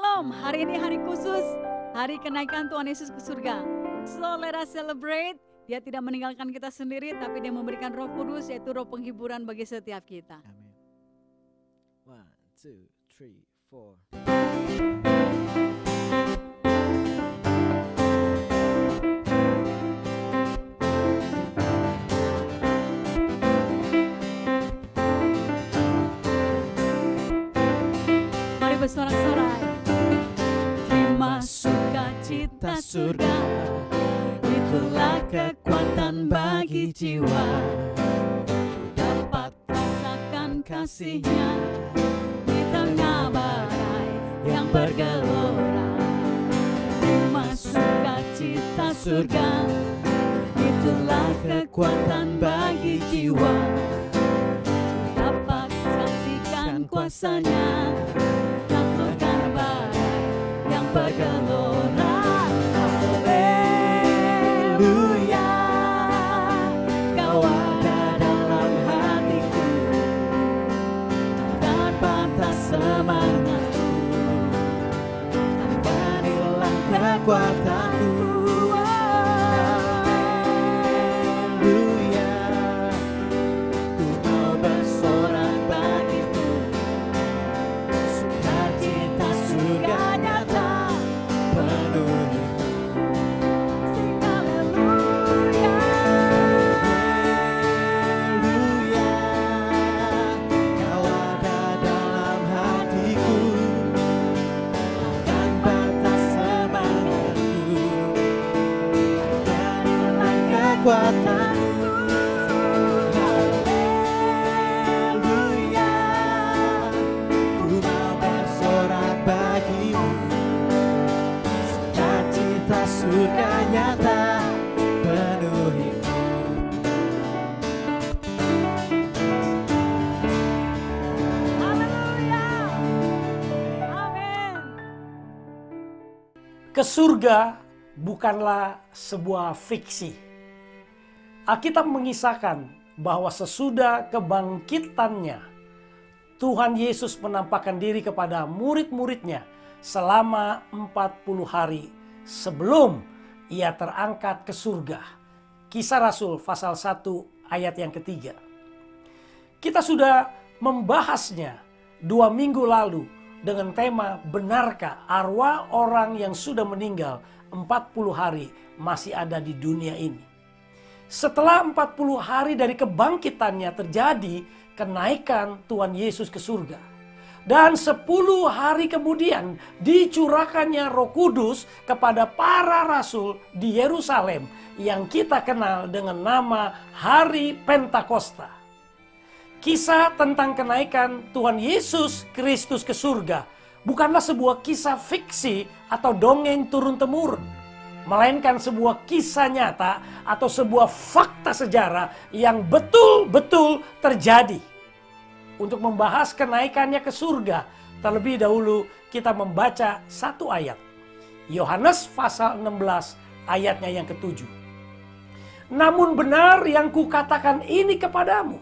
Shalom, hari ini hari khusus, hari kenaikan Tuhan Yesus ke surga. So let us celebrate, Dia tidak meninggalkan kita sendiri, tapi Dia memberikan Roh Kudus, yaitu roh penghiburan bagi setiap kita. Amin. 1, 2, 3, 4. Mari bersorak-sorai. Terima sukacita surga, itulah kekuatan bagi jiwa. Dapat rasakan kasih-Nya di tengah badai yang bergelora. Terima sukacita surga, itulah kekuatan bagi jiwa. Dapat saksikan kuasa-Nya, taklukkan badai yang bergelora. Haleluya, Kau ada dalam hatiku, dan batas semangatku, dan hilang kekuatanku. Haleluya, ku mau bersorak bagimu, sukacita surga nyata penuhi. Haleluya, haleluya, Kau ada dalam hatiku, dan batas semangatku, dan hilang kekuatanku. Haleluya, ku mau bersorak bagimu, sukacita surga nyata penuhiku. Haleluya, amin. Ke surga bukanlah sebuah fiksi. Alkitab mengisahkan bahwa sesudah kebangkitannya, Tuhan Yesus menampakkan diri kepada murid-muridnya selama 40 hari sebelum Ia terangkat ke surga. Kisah Rasul pasal 1 ayat yang ketiga. Kita sudah membahasnya 2 minggu lalu dengan tema benarkah arwah orang yang sudah meninggal 40 hari masih ada di dunia ini. Setelah 40 hari dari kebangkitannya terjadi kenaikan Tuhan Yesus ke surga. Dan 10 hari kemudian dicurahkannya Roh Kudus kepada para rasul di Yerusalem yang kita kenal dengan nama Hari Pentakosta. Kisah tentang kenaikan Tuhan Yesus Kristus ke surga bukanlah sebuah kisah fiksi atau dongeng turun-temurun, melainkan sebuah kisah nyata atau sebuah fakta sejarah yang betul-betul terjadi. Untuk membahas kenaikannya ke surga, terlebih dahulu kita membaca satu ayat. Yohanes pasal 16 ayatnya yang ke-7. Namun benar yang kukatakan ini kepadamu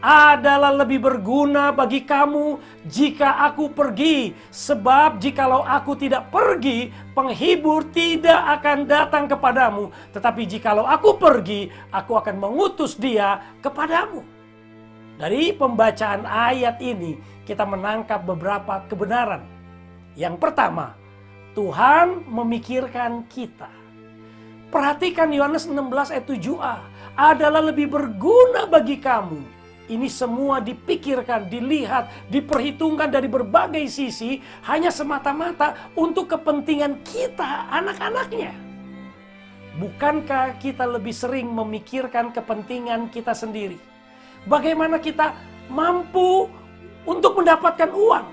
adalah lebih berguna bagi kamu jika aku pergi. Sebab jikalau aku tidak pergi, penghibur tidak akan datang kepadamu. Tetapi jikalau aku pergi, aku akan mengutus dia kepadamu. Dari pembacaan ayat ini, kita menangkap beberapa kebenaran. Yang pertama, Tuhan memikirkan kita. Perhatikan Yohanes 16 ayat 7a. Adalah lebih berguna bagi kamu. Ini semua dipikirkan, dilihat, diperhitungkan dari berbagai sisi hanya semata-mata untuk kepentingan kita, anak-anaknya. Bukankah kita lebih sering memikirkan kepentingan kita sendiri? Bagaimana kita mampu untuk mendapatkan uang?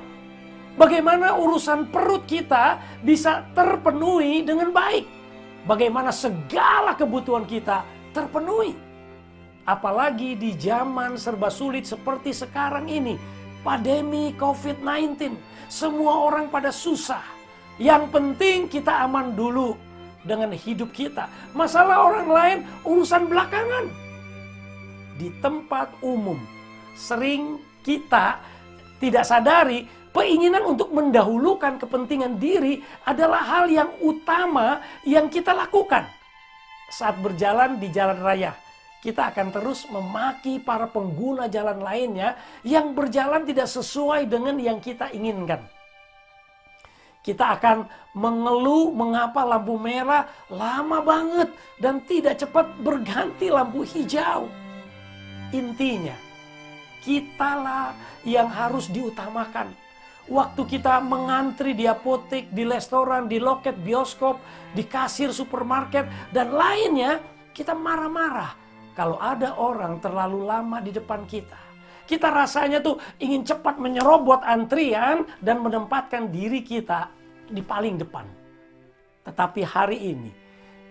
Bagaimana urusan perut kita bisa terpenuhi dengan baik? Bagaimana segala kebutuhan kita terpenuhi? Apalagi di zaman serba sulit seperti sekarang ini. Pandemi COVID-19. Semua orang pada susah. Yang penting kita aman dulu dengan hidup kita. Masalah orang lain urusan belakangan. Di tempat umum sering kita tidak sadari Keinginan untuk mendahulukan kepentingan diri adalah hal yang utama yang kita lakukan. Saat berjalan di jalan raya, kita akan terus memaki para pengguna jalan lainnya yang berjalan tidak sesuai dengan yang kita inginkan. Kita akan mengeluh mengapa lampu merah lama banget dan tidak cepat berganti lampu hijau. Intinya, kitalah yang harus diutamakan. Waktu kita mengantri di apotek, di restoran, di loket bioskop, di kasir supermarket, dan lainnya, kita marah-marah kalau ada orang terlalu lama di depan kita. Kita rasanya tuh ingin cepat menyerobot antrian dan menempatkan diri kita di paling depan. Tetapi hari ini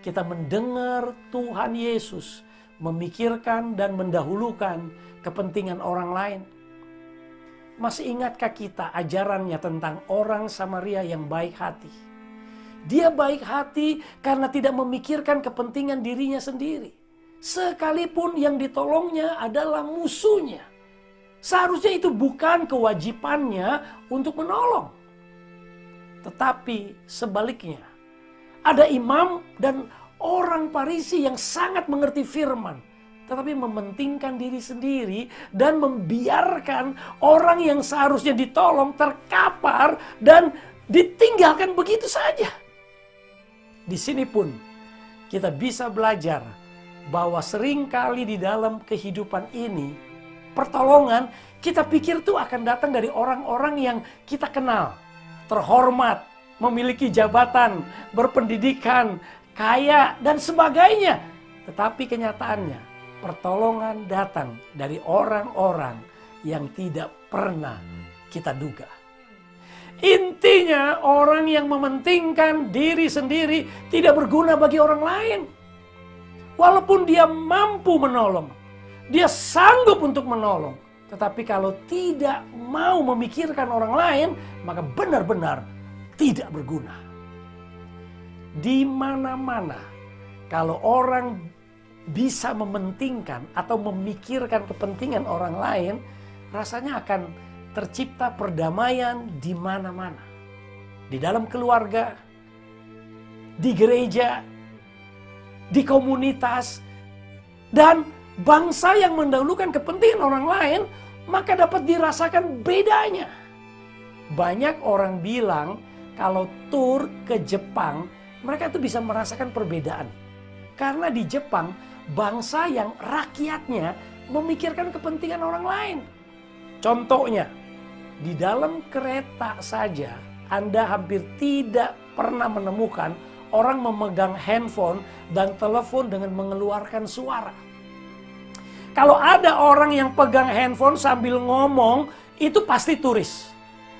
kita mendengar Tuhan Yesus memikirkan dan mendahulukan kepentingan orang lain. Masih ingatkah kita ajarannya tentang orang Samaria yang baik hati? Dia baik hati karena tidak memikirkan kepentingan dirinya sendiri. Sekalipun yang ditolongnya adalah musuhnya. Seharusnya itu bukan kewajibannya untuk menolong. Tetapi sebaliknya, ada imam dan orang Farisi yang sangat mengerti firman, tetapi mementingkan diri sendiri dan membiarkan orang yang seharusnya ditolong terkapar dan ditinggalkan begitu saja. Di sini pun kita bisa belajar bahwa seringkali di dalam kehidupan ini, pertolongan kita pikir tuh akan datang dari orang-orang yang kita kenal, terhormat, memiliki jabatan, berpendidikan, kaya, dan sebagainya. Tetapi kenyataannya, pertolongan datang dari orang-orang yang tidak pernah kita duga. Intinya, orang yang mementingkan diri sendiri tidak berguna bagi orang lain. Walaupun dia mampu menolong, dia sanggup untuk menolong, tetapi kalau tidak mau memikirkan orang lain, maka benar-benar tidak berguna. Di mana-mana, kalau orang bisa mementingkan atau memikirkan kepentingan orang lain, rasanya akan tercipta perdamaian di mana-mana. Di dalam keluarga, di gereja, di komunitas, dan bangsa yang mendahulukan kepentingan orang lain, maka dapat dirasakan bedanya. Banyak orang bilang kalau tur ke Jepang, mereka itu bisa merasakan perbedaan. Karena di Jepang, bangsa yang rakyatnya memikirkan kepentingan orang lain. Contohnya, di dalam kereta saja Anda hampir tidak pernah menemukan orang memegang handphone dan telepon dengan mengeluarkan suara. Kalau ada orang yang pegang handphone sambil ngomong, itu pasti turis.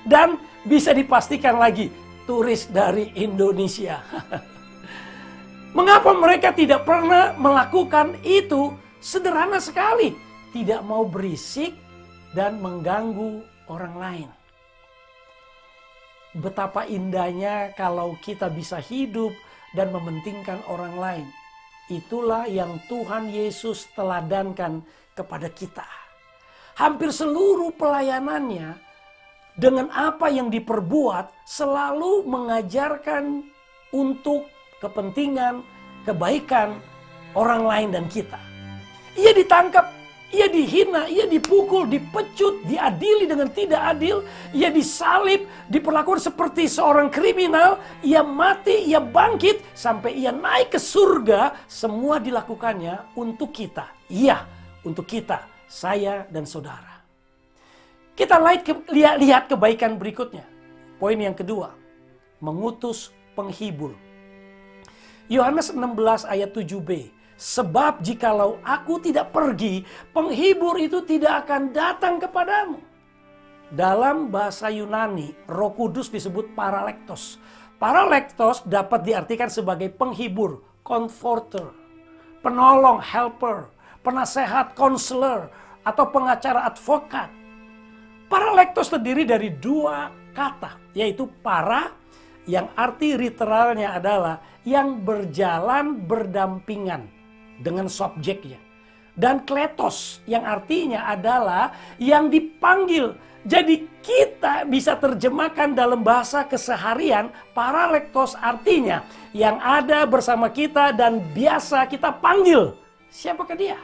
Dan bisa dipastikan lagi, turis dari Indonesia. Mengapa mereka tidak pernah melakukan itu? Sederhana sekali. Tidak mau berisik dan mengganggu orang lain. Betapa indahnya kalau kita bisa hidup dan mementingkan orang lain. Itulah yang Tuhan Yesus teladankan kepada kita. Hampir seluruh pelayanannya dengan apa yang diperbuat selalu mengajarkan untuk kepentingan, kebaikan orang lain dan kita. Ia ditangkap, ia dihina, ia dipukul, dipecut, diadili dengan tidak adil. Ia disalib, diperlakukan seperti seorang kriminal. Ia mati, ia bangkit, sampai ia naik ke surga. Semua dilakukannya untuk kita. Iya, untuk kita, saya dan saudara. Kita lihat kebaikan berikutnya. Poin yang kedua, mengutus penghibur. Yohanes 16 ayat 7b. Sebab jikalau aku tidak pergi, penghibur itu tidak akan datang kepadamu. Dalam bahasa Yunani, Roh Kudus disebut paralektos. Paralektos dapat diartikan sebagai penghibur, comforter, penolong, helper, penasehat, counselor, atau pengacara, advokat. Paralektos terdiri dari dua kata, yaitu para, yang arti literalnya adalah yang berjalan berdampingan dengan subjeknya. Dan kletos yang artinya adalah yang dipanggil Jadi kita bisa terjemahkan dalam bahasa keseharian, paralektos artinya yang ada bersama kita dan biasa kita panggil. Siapakah dia?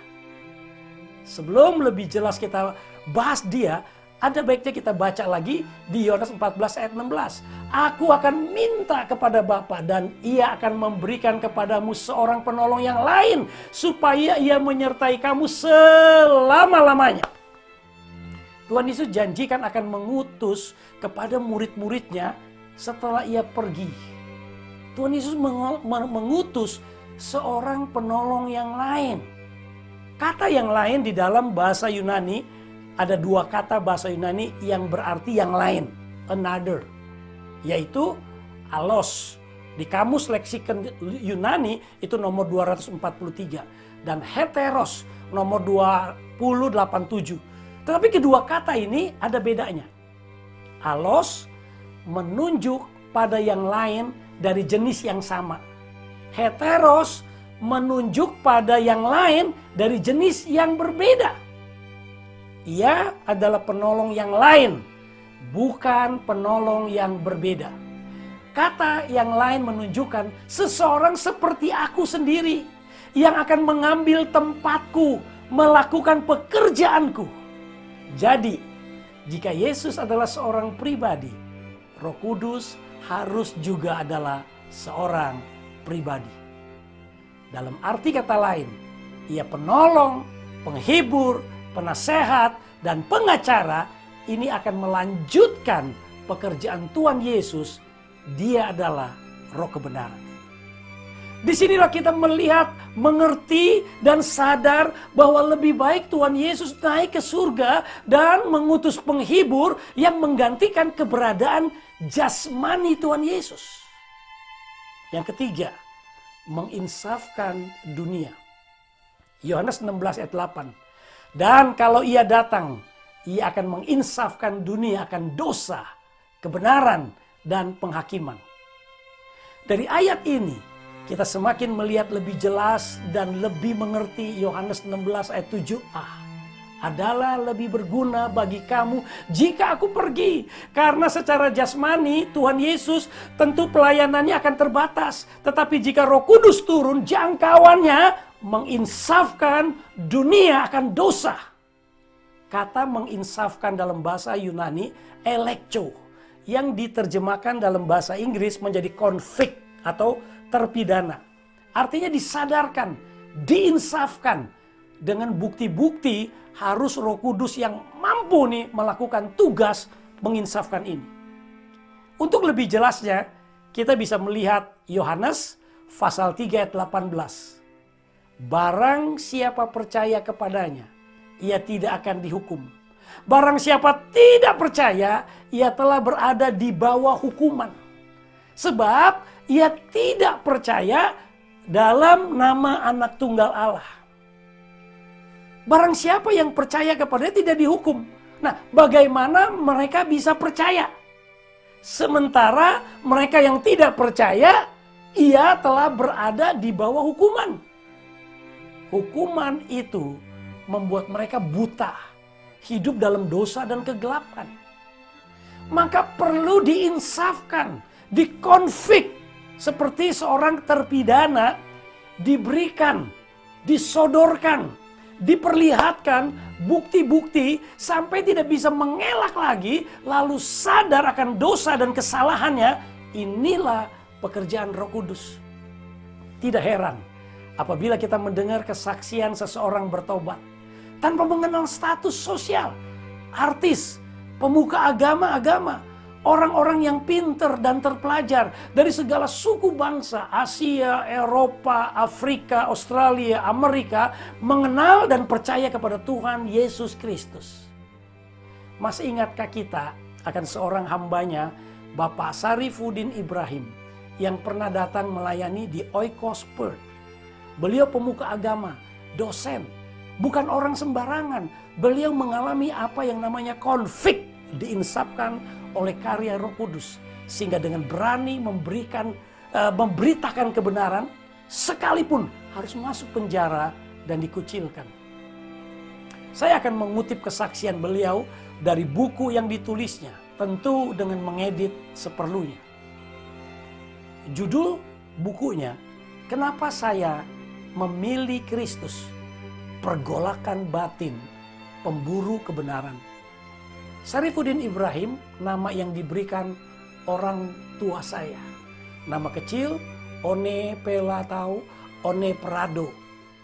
Sebelum lebih jelas kita bahas dia, ada baiknya kita baca lagi di Yohanes 14 ayat 16. Aku akan minta kepada Bapa dan ia akan memberikan kepadamu seorang penolong yang lain supaya ia menyertai kamu selama-lamanya. Tuhan Yesus janjikan akan mengutus kepada murid-muridnya setelah ia pergi. Tuhan Yesus mengutus seorang penolong yang lain. Kata yang lain di dalam bahasa Yunani, ada dua kata bahasa Yunani yang berarti yang lain, another, yaitu allos. Di kamus leksikon Yunani itu nomor 243 dan heteros nomor 2087. Tetapi kedua kata ini ada bedanya. Allos menunjuk pada yang lain dari jenis yang sama. Heteros menunjuk pada yang lain dari jenis yang berbeda. Ia adalah penolong yang lain, bukan penolong yang berbeda. Kata yang lain menunjukkan seseorang seperti aku sendiri yang akan mengambil tempatku, melakukan pekerjaanku. Jadi, jika Yesus adalah seorang pribadi, Roh Kudus harus juga adalah seorang pribadi. Dalam arti kata lain, ia penolong, penghibur, penasehat, dan pengacara. Ini akan melanjutkan pekerjaan Tuhan Yesus. Dia adalah Roh kebenaran. Disinilah kita melihat, mengerti, dan sadar bahwa lebih baik Tuhan Yesus naik ke surga dan mengutus penghibur yang menggantikan keberadaan jasmani Tuhan Yesus. Yang ketiga, menginsafkan dunia. Yohanes 16 ayat 8. Dan kalau ia datang, ia akan menginsafkan dunia akan dosa, kebenaran, dan penghakiman. Dari ayat ini, kita semakin melihat lebih jelas dan lebih mengerti Yohanes 16 ayat 7a. Adalah lebih berguna bagi kamu jika aku pergi. Karena secara jasmani Tuhan Yesus tentu pelayanannya akan terbatas. Tetapi jika Roh Kudus turun, jangkauannya menginsafkan dunia akan dosa. Kata menginsafkan dalam bahasa Yunani elekcho, yang diterjemahkan dalam bahasa Inggris menjadi convict atau terpidana. Artinya disadarkan, diinsafkan. Dengan bukti-bukti harus Roh Kudus yang mampu nih melakukan tugas menginsafkan ini. Untuk lebih jelasnya, kita bisa melihat Yohanes pasal 3 ayat 18. Barang siapa percaya kepadanya, ia tidak akan dihukum. Barang siapa tidak percaya, ia telah berada di bawah hukuman. Sebab ia tidak percaya dalam nama Anak Tunggal Allah. Barang siapa yang percaya kepadanya tidak dihukum. Nah, bagaimana mereka bisa percaya? Sementara mereka yang tidak percaya, ia telah berada di bawah hukuman. Hukuman itu membuat mereka buta, hidup dalam dosa dan kegelapan. Maka perlu diinsafkan, dikonflik. Seperti seorang terpidana diberikan, disodorkan, diperlihatkan bukti-bukti sampai tidak bisa mengelak lagi, lalu sadar akan dosa dan kesalahannya. Inilah pekerjaan Roh Kudus. Tidak heran apabila kita mendengar kesaksian seseorang bertobat tanpa mengenal status sosial, artis, pemuka agama-agama, orang-orang yang pinter dan terpelajar dari segala suku bangsa, Asia, Eropa, Afrika, Australia, Amerika, mengenal dan percaya kepada Tuhan Yesus Kristus. Masih ingatkah kita akan seorang hambanya, Bapak Sarifuddin Ibrahim, yang pernah datang melayani di Oikos Perth? Beliau pemuka agama, dosen, bukan orang sembarangan. Beliau mengalami apa yang namanya konflik, diinsafkan oleh karya Roh Kudus, sehingga dengan berani memberitakan kebenaran sekalipun harus masuk penjara dan dikucilkan. Saya akan mengutip kesaksian beliau dari buku yang ditulisnya, tentu dengan mengedit seperlunya. Judul bukunya, Kenapa Saya Memilih Kristus, Pergolakan Batin Pemburu Kebenaran. Syarifuddin Ibrahim, nama yang diberikan orang tua saya. Nama kecil, One Pelatau, One Prado.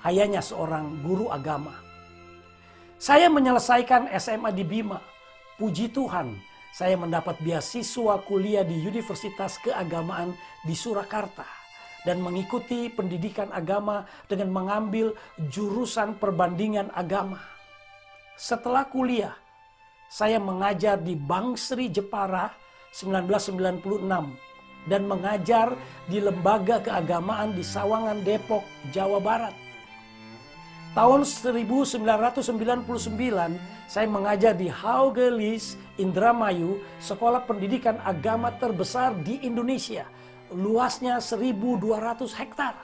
Ayahnya seorang guru agama. Saya menyelesaikan SMA di Bima. Puji Tuhan, saya mendapat beasiswa kuliah di Universitas Keagamaan di Surakarta dan mengikuti pendidikan agama dengan mengambil jurusan perbandingan agama. Setelah kuliah, saya mengajar di Bangsri Jepara 1996 dan mengajar di Lembaga Keagamaan di Sawangan, Depok, Jawa Barat. Tahun 1999, saya mengajar di Haugelis Indramayu, sekolah pendidikan agama terbesar di Indonesia. Luasnya 1.200 hektar.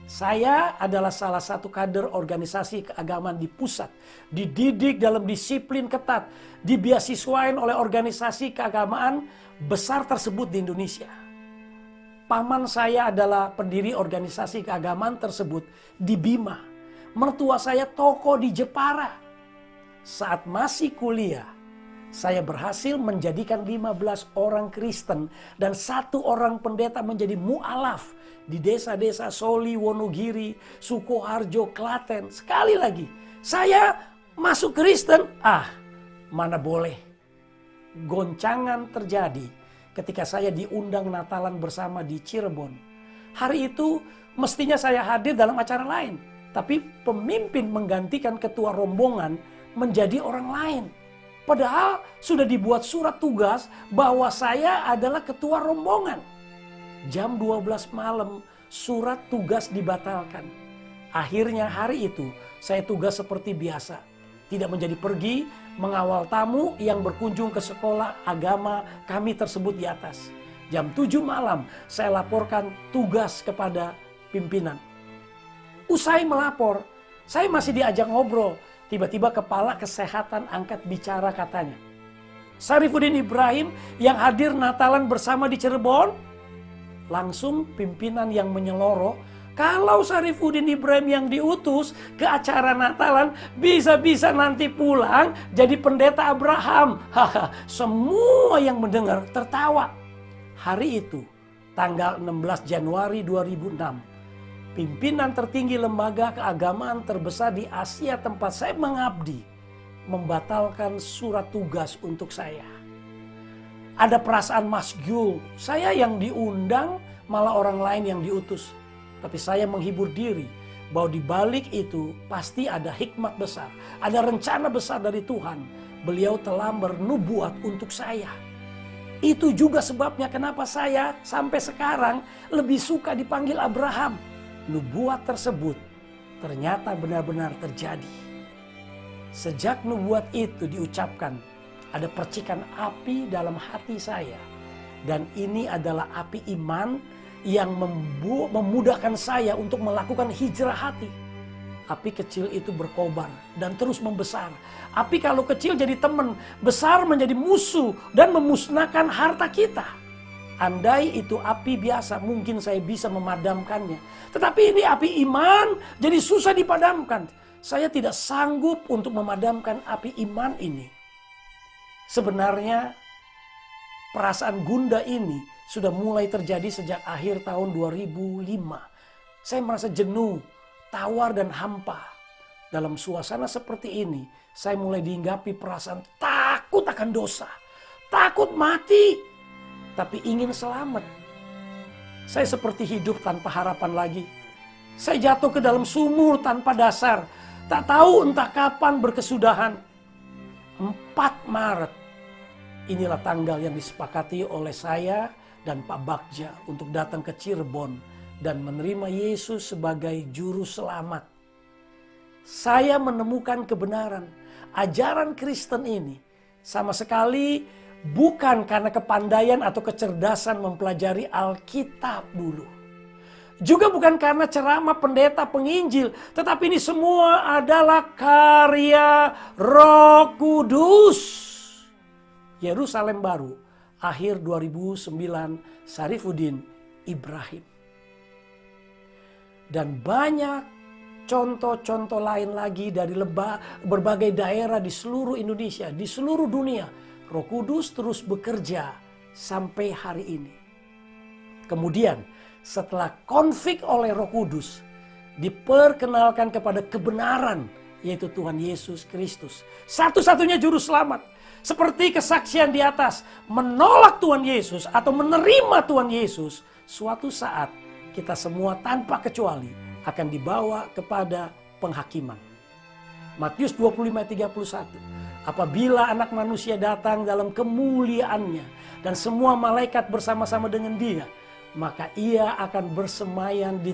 Saya adalah salah satu kader organisasi keagamaan di pusat. Dididik dalam disiplin ketat. Dibeasiswain oleh organisasi keagamaan besar tersebut di Indonesia. Paman saya adalah pendiri organisasi keagamaan tersebut di Bima. Mertua saya tokoh di Jepara. Saat masih kuliah, saya berhasil menjadikan 15 orang Kristen dan 1 orang pendeta menjadi mu'alaf di desa-desa Soli, Wonogiri, Sukoharjo, Klaten. Sekali lagi, saya masuk Kristen. Mana boleh. Goncangan terjadi ketika saya diundang Natalan bersama di Cirebon. Hari itu mestinya saya hadir dalam acara lain. Tapi pemimpin menggantikan ketua rombongan menjadi orang lain. Padahal sudah dibuat surat tugas bahwa saya adalah ketua rombongan. Jam 12 malam surat tugas dibatalkan. Akhirnya hari itu saya tugas seperti biasa. Tidak menjadi pergi mengawal tamu yang berkunjung ke sekolah agama kami tersebut di atas. Jam 7 malam saya laporkan tugas kepada pimpinan. Usai melapor, saya masih diajak ngobrol. Tiba-tiba kepala kesehatan angkat bicara katanya. Syarifuddin Ibrahim yang hadir Natalan bersama di Cirebon. Langsung pimpinan yang menyeloroh. Kalau Syarifuddin Ibrahim yang diutus ke acara Natalan bisa-bisa nanti pulang jadi pendeta Abraham. Semua yang mendengar tertawa. Hari itu, tanggal 16 Januari 2006. Pimpinan tertinggi lembaga keagamaan terbesar di Asia tempat saya mengabdi membatalkan surat tugas untuk saya. Ada perasaan masgul, saya yang diundang malah orang lain yang diutus. Tapi saya menghibur diri bahwa di balik itu pasti ada hikmat besar, ada rencana besar dari Tuhan. Beliau telah bernubuat untuk saya. Itu juga sebabnya kenapa saya sampai sekarang lebih suka dipanggil Abraham. Nubuat tersebut ternyata benar-benar terjadi. Sejak nubuat itu diucapkan, ada percikan api dalam hati saya. Dan ini adalah api iman yang memudahkan saya untuk melakukan hijrah hati. Api kecil itu berkobar dan terus membesar. Api kalau kecil jadi teman, besar menjadi musuh dan memusnahkan harta kita. Andai itu api biasa, mungkin saya bisa memadamkannya. Tetapi ini api iman, jadi susah dipadamkan. Saya tidak sanggup untuk memadamkan api iman ini. Sebenarnya perasaan gundah ini sudah mulai terjadi sejak akhir tahun 2005. Saya merasa jenuh, tawar dan hampa. Dalam suasana seperti ini, saya mulai dihinggapi perasaan takut akan dosa. Takut mati. Tapi ingin selamat. Saya seperti hidup tanpa harapan lagi. Saya jatuh ke dalam sumur tanpa dasar. Tak tahu entah kapan berkesudahan. 4 Maret. Inilah tanggal yang disepakati oleh saya dan Pak Bagja untuk datang ke Cirebon dan menerima Yesus sebagai juru selamat. Saya menemukan kebenaran. Ajaran Kristen ini sama sekali bukan karena kepandaian atau kecerdasan mempelajari Alkitab dulu. Juga bukan karena ceramah pendeta penginjil, tetapi ini semua adalah karya Roh Kudus. Yerusalem Baru, akhir 2009, Syarifuddin Ibrahim. Dan banyak contoh-contoh lain lagi dari berbagai daerah di seluruh Indonesia, di seluruh dunia. Roh Kudus terus bekerja sampai hari ini. Kemudian setelah konflik oleh Roh Kudus, diperkenalkan kepada kebenaran, yaitu Tuhan Yesus Kristus. Satu-satunya juru selamat. Seperti kesaksian di atas, menolak Tuhan Yesus atau menerima Tuhan Yesus, suatu saat kita semua tanpa kecuali akan dibawa kepada penghakiman. Matius 25:31. Apabila Anak Manusia datang dalam kemuliaannya dan semua malaikat bersama-sama dengan Dia, maka Ia akan bersemayan di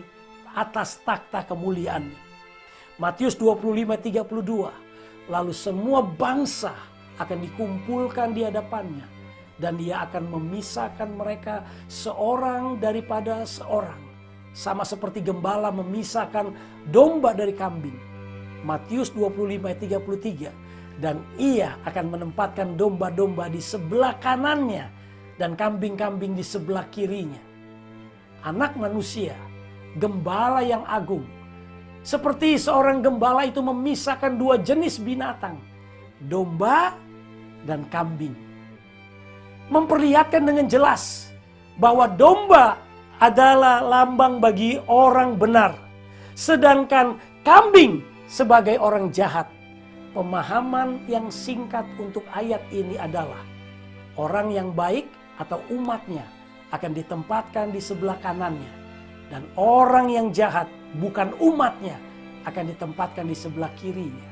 atas takhta kemuliaannya. Matius 25:32. Lalu semua bangsa akan dikumpulkan di hadapannya, dan Dia akan memisahkan mereka seorang daripada seorang, sama seperti gembala memisahkan domba dari kambing. Matius 25:33. Dan Ia akan menempatkan domba-domba di sebelah kanannya dan kambing-kambing di sebelah kirinya. Anak Manusia, gembala yang agung, seperti seorang gembala itu memisahkan dua jenis binatang, domba dan kambing. Memperlihatkan dengan jelas bahwa domba adalah lambang bagi orang benar, sedangkan kambing sebagai orang jahat. Pemahaman yang singkat untuk ayat ini adalah orang yang baik atau umatnya akan ditempatkan di sebelah kanannya, dan orang yang jahat bukan umatnya akan ditempatkan di sebelah kirinya.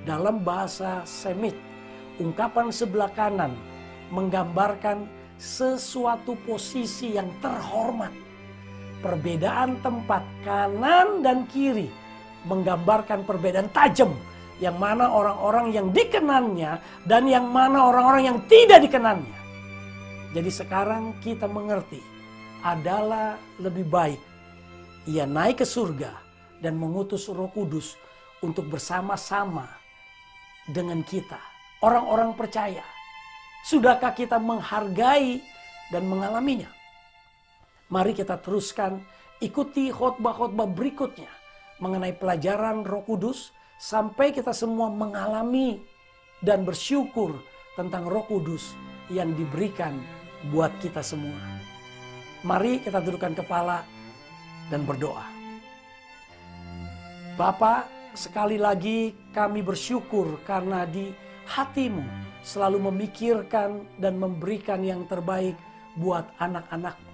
Dalam bahasa Semit, ungkapan sebelah kanan menggambarkan sesuatu posisi yang terhormat. Perbedaan tempat kanan dan kiri menggambarkan perbedaan tajam, yang mana orang-orang yang dikenannya dan yang mana orang-orang yang tidak dikenannya. Jadi sekarang kita mengerti adalah lebih baik Ia naik ke surga dan mengutus Roh Kudus untuk bersama-sama dengan kita, orang-orang percaya. Sudahkah kita menghargai dan mengalaminya? Mari kita teruskan ikuti khotbah-khotbah berikutnya mengenai pelajaran Roh Kudus sampai kita semua mengalami dan bersyukur tentang Roh Kudus yang diberikan buat kita semua. Mari kita dudukkan kepala dan berdoa. Bapa, sekali lagi kami bersyukur karena di hati-Mu selalu memikirkan dan memberikan yang terbaik buat anak-anak-Mu.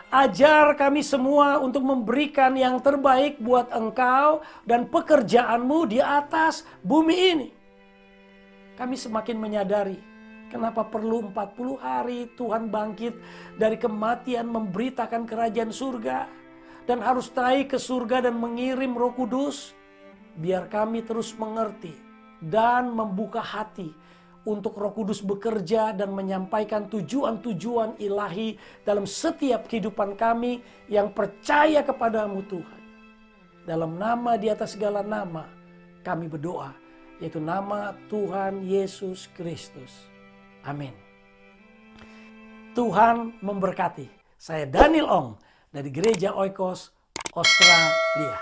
Ajar kami semua untuk memberikan yang terbaik buat Engkau dan pekerjaan-Mu di atas bumi ini. Kami semakin menyadari kenapa perlu 40 hari Tuhan bangkit dari kematian memberitakan kerajaan surga. Dan harus naik ke surga dan mengirim Roh Kudus. Biar kami terus mengerti dan membuka hati untuk Roh Kudus bekerja dan menyampaikan tujuan-tujuan ilahi dalam setiap kehidupan kami yang percaya kepadamu Tuhan. Dalam nama di atas segala nama kami berdoa, yaitu nama Tuhan Yesus Kristus. Amin. Tuhan memberkati. Saya Daniel Ong dari Gereja Oikos, Australia.